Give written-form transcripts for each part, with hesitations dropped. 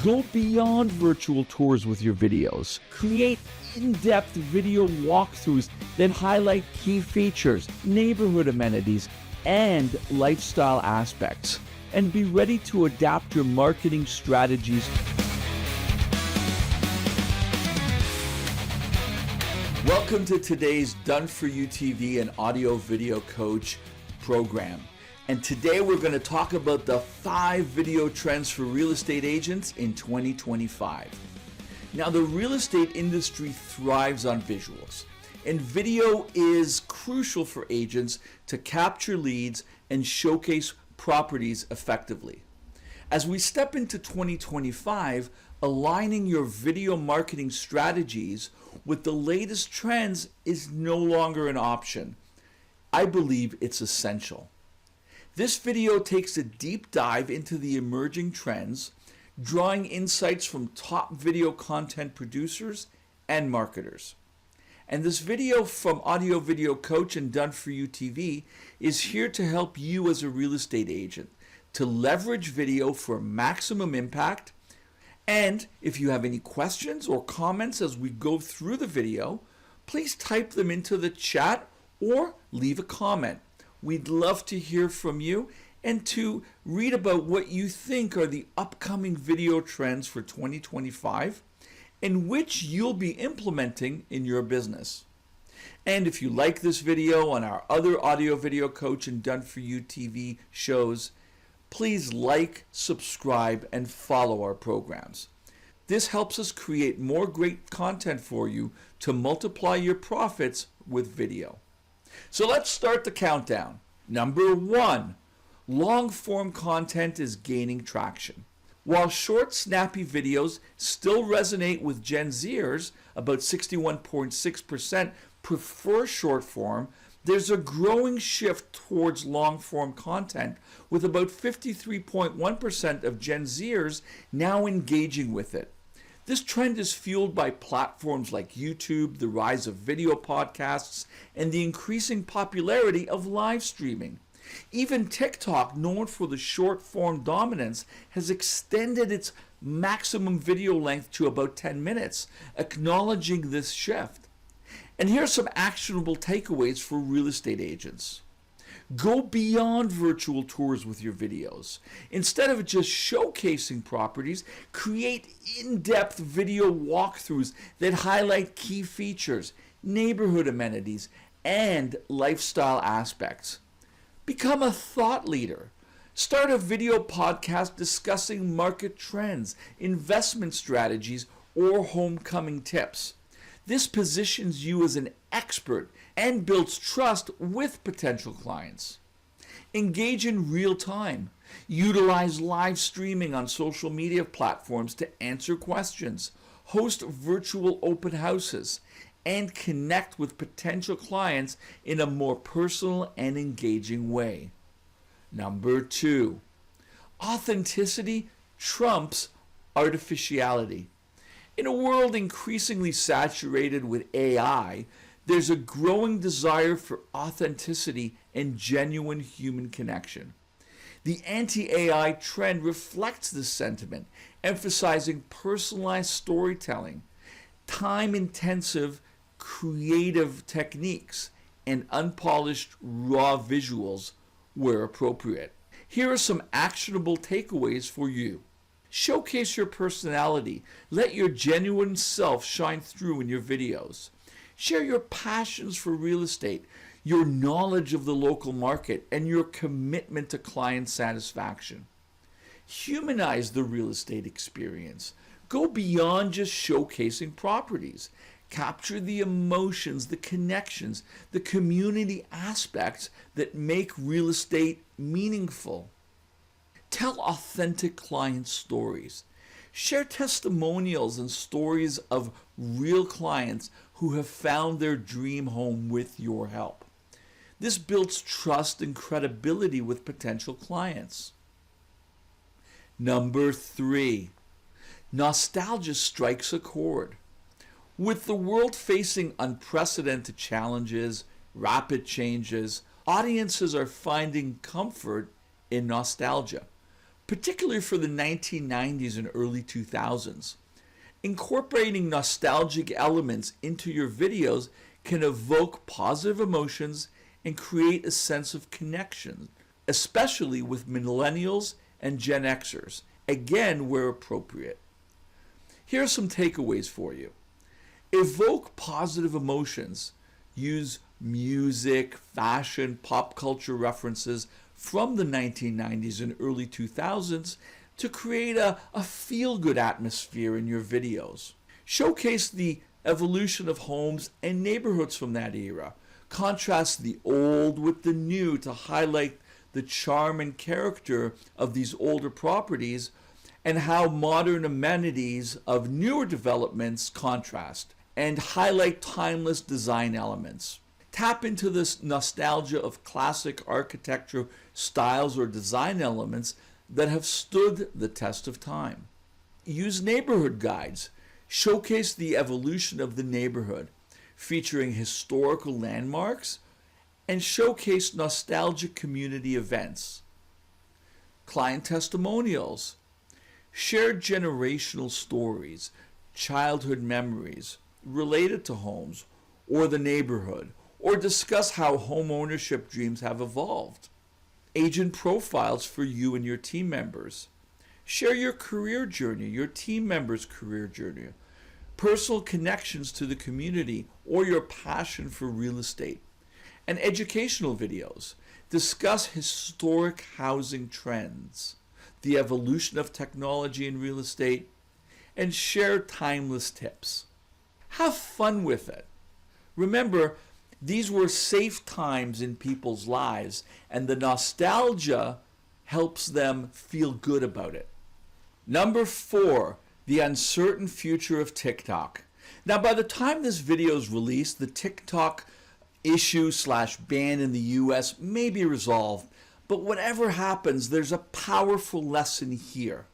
Go beyond virtual tours with your videos. Create in-depth video walkthroughs that highlight key features, neighborhood amenities, and lifestyle aspects. And be ready to adapt your marketing strategies. Welcome to today's Done For You TV and Audio Video Coach program. And today we're going to talk about the 5 video trends for real estate agents in 2025. Now, the real estate industry thrives on visuals, and video is crucial for agents to capture leads and showcase properties effectively. As we step into 2025, aligning your video marketing strategies with the latest trends is no longer an option. I believe it's essential. This video takes a deep dive into the emerging trends, drawing insights from top video content producers and marketers. And this video from AudioVideoCoach and Done For You TV is here to help you as a real estate agent to leverage video for maximum impact. And if you have any questions or comments as we go through the video, please type them into the chat or leave a comment. We'd love to hear from you and to read about what you think are the upcoming video trends for 2025 and which you'll be implementing in your business. And if you like this video and our other AudioVideoCoach and Done For You TV shows, please like, subscribe, and follow our programs. This helps us create more great content for you to multiply your profits with video. So let's start the countdown. Number 1, long-form content is gaining traction. While short, snappy videos still resonate with Gen Zers, about 61.6% prefer short form, there's a growing shift towards long-form content, with about 53.1% of Gen Zers now engaging with it. This trend is fueled by platforms like YouTube, the rise of video podcasts, and the increasing popularity of live streaming. Even TikTok, known for the short-form dominance, has extended its maximum video length to about 10 minutes, acknowledging this shift. And here are some actionable takeaways for real estate agents. Go beyond virtual tours with your videos. Instead of just showcasing properties, create in-depth video walkthroughs that highlight key features, neighborhood amenities, and lifestyle aspects. Become a thought leader. Start a video podcast discussing market trends, investment strategies, or homecoming tips. This positions you as an expert and builds trust with potential clients. Engage in real time. Utilize live streaming on social media platforms to answer questions, host virtual open houses, and connect with potential clients in a more personal and engaging way. Number 2, authenticity trumps artificiality. In a world increasingly saturated with AI, there's a growing desire for authenticity and genuine human connection. The anti-AI trend reflects this sentiment, emphasizing personalized storytelling, time-intensive creative techniques, and unpolished raw visuals where appropriate. Here are some actionable takeaways for you. Showcase your personality. Let your genuine self shine through in your videos. Share your passions for real estate, your knowledge of the local market, and your commitment to client satisfaction. Humanize the real estate experience. Go beyond just showcasing properties. Capture the emotions, the connections, the community aspects that make real estate meaningful. Tell authentic client stories. Share testimonials and stories of real clients who have found their dream home with your help. This builds trust and credibility with potential clients. Number 3, nostalgia strikes a chord. With the world facing unprecedented challenges, rapid changes, audiences are finding comfort in nostalgia. particularly for the 1990s and early 2000s. Incorporating nostalgic elements into your videos can evoke positive emotions and create a sense of connection, especially with millennials and Gen Xers, again where appropriate. Here are some takeaways for you. Evoke positive emotions. Use music, fashion, pop culture references from the 1990s and early 2000s to create a feel-good atmosphere in your videos. Showcase the evolution of homes and neighborhoods from that era. Contrast the old with the new to highlight the charm and character of these older properties and how modern amenities of newer developments contrast, and highlight timeless design elements. Tap into this nostalgia of classic architecture styles or design elements that have stood the test of time. Use neighborhood guides. Showcase the evolution of the neighborhood, featuring historical landmarks, and showcase nostalgic community events. Client testimonials. Share generational stories, childhood memories related to homes or the neighborhood, or discuss how home ownership dreams have evolved. Agent profiles for you and your team members. Share your career journey, your team members' career journey, personal connections to the community, or your passion for real estate. And educational videos. Discuss historic housing trends, the evolution of technology in real estate, and share timeless tips. Have fun with it. Remember, these were safe times in people's lives, and the nostalgia helps them feel good about it. Number 4, the uncertain future of TikTok. Now, by the time this video is released, the TikTok issue/ban in the US may be resolved, but whatever happens, there's a powerful lesson here.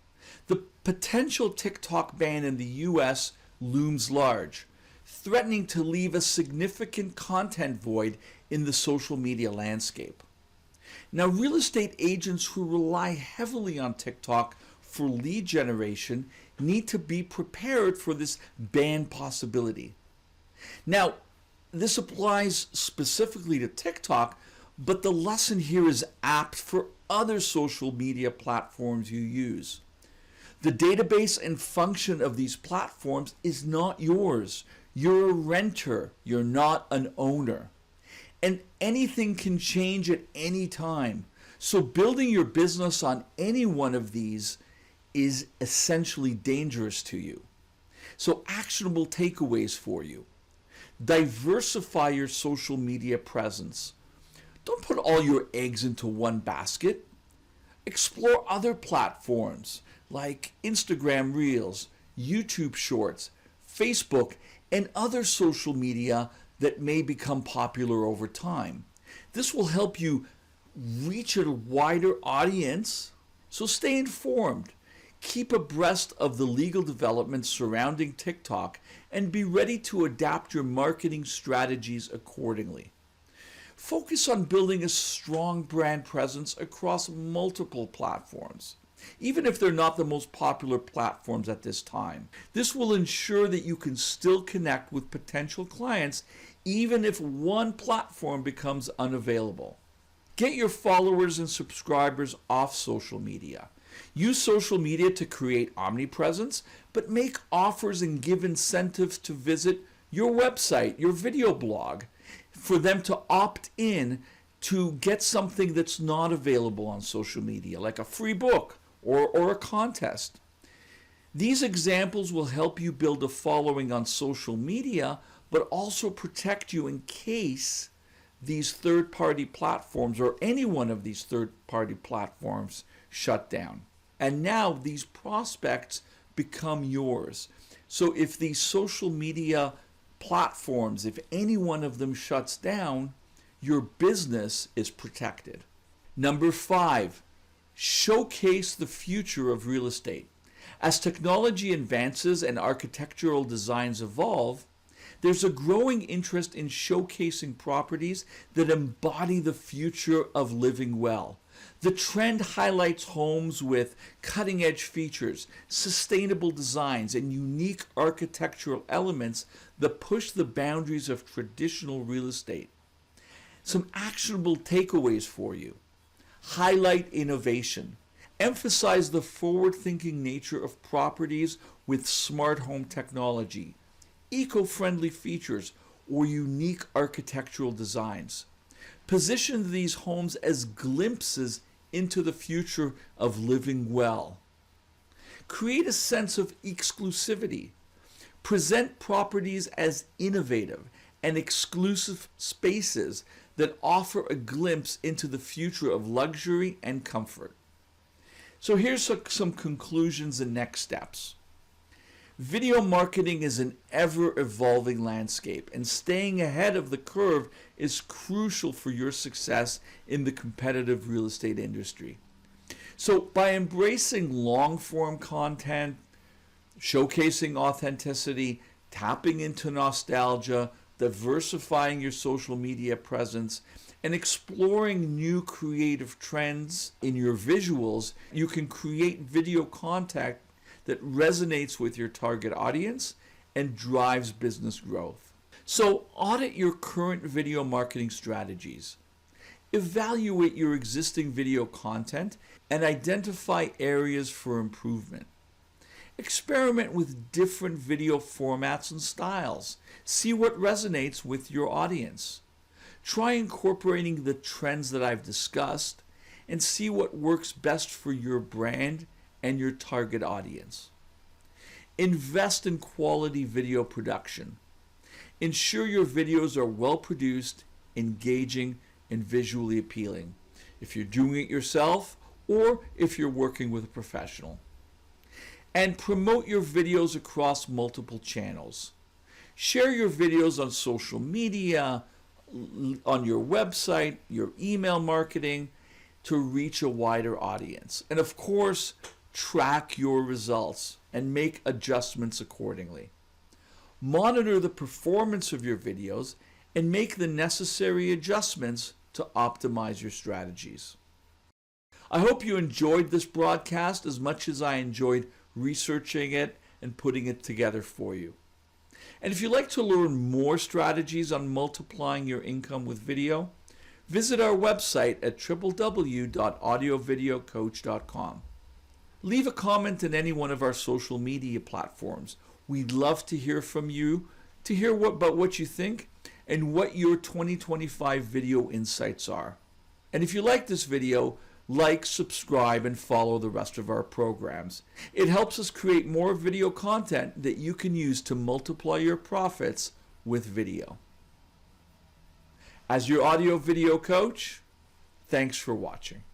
The potential TikTok ban in the US looms large, threatening to leave a significant content void in the social media landscape. Now, real estate agents who rely heavily on TikTok for lead generation need to be prepared for this ban possibility. Now, this applies specifically to TikTok, but the lesson here is apt for other social media platforms you use. The database and function of these platforms is not yours. You're a renter. You're not an owner. And anything can change at any time. So building your business on any one of these is essentially dangerous to you. So actionable takeaways for you. Diversify your social media presence. Don't put all your eggs into one basket. Explore other platforms like Instagram Reels, YouTube Shorts, Facebook, and other social media that may become popular over time. This will help you reach a wider audience, so stay informed. Keep abreast of the legal developments surrounding TikTok and be ready to adapt your marketing strategies accordingly. Focus on building a strong brand presence across multiple platforms, even if they're not the most popular platforms at this time. This will ensure that you can still connect with potential clients even if one platform becomes unavailable. Get your followers and subscribers off social media. Use social media to create omnipresence, but make offers and give incentives to visit your website, your video blog, for them to opt in to get something that's not available on social media, like a free book or a contest. These examples will help you build a following on social media, but also protect you in case these third-party platforms or any one of these third-party platforms shut down. And now these prospects become yours. So if these social media platforms, if any one of them shuts down, your business is protected. Number 5, showcase the future of real estate. As technology advances and architectural designs evolve, there's a growing interest in showcasing properties that embody the future of living well. The trend highlights homes with cutting-edge features, sustainable designs, and unique architectural elements that push the boundaries of traditional real estate. Some actionable takeaways for you. Highlight innovation. Emphasize the forward-thinking nature of properties with smart home technology, eco-friendly features, or unique architectural designs. Position these homes as glimpses into the future of living well. Create a sense of exclusivity. Present properties as innovative and exclusive spaces that offer a glimpse into the future of luxury and comfort. So here's some conclusions and next steps. Video marketing is an ever-evolving landscape, and staying ahead of the curve is crucial for your success in the competitive real estate industry. So by embracing long-form content, showcasing authenticity, tapping into nostalgia, diversifying your social media presence, and exploring new creative trends in your visuals, you can create video content that resonates with your target audience and drives business growth. So audit your current video marketing strategies. Evaluate your existing video content and identify areas for improvement. Experiment with different video formats and styles. See what resonates with your audience. Try incorporating the trends that I've discussed and see what works best for your brand and your target audience. Invest in quality video production. Ensure your videos are well produced, engaging, and visually appealing, if you're doing it yourself or if you're working with a professional. And promote your videos across multiple channels. Share your videos on social media, on your website, your email marketing to reach a wider audience. And of course, track your results and make adjustments accordingly. Monitor the performance of your videos and make the necessary adjustments to optimize your strategies. I hope you enjoyed this broadcast as much as I enjoyed researching it and putting it together for you. And if you'd like to learn more strategies on multiplying your income with video, visit our website at www.audiovideocoach.com. Leave a comment in any one of our social media platforms. We'd love to hear from you, to hear about what you think and what your 2025 video insights are. And if you like this video, like, subscribe, and follow the rest of our programs. It helps us create more video content that you can use to multiply your profits with video. As your audio video coach, thanks for watching.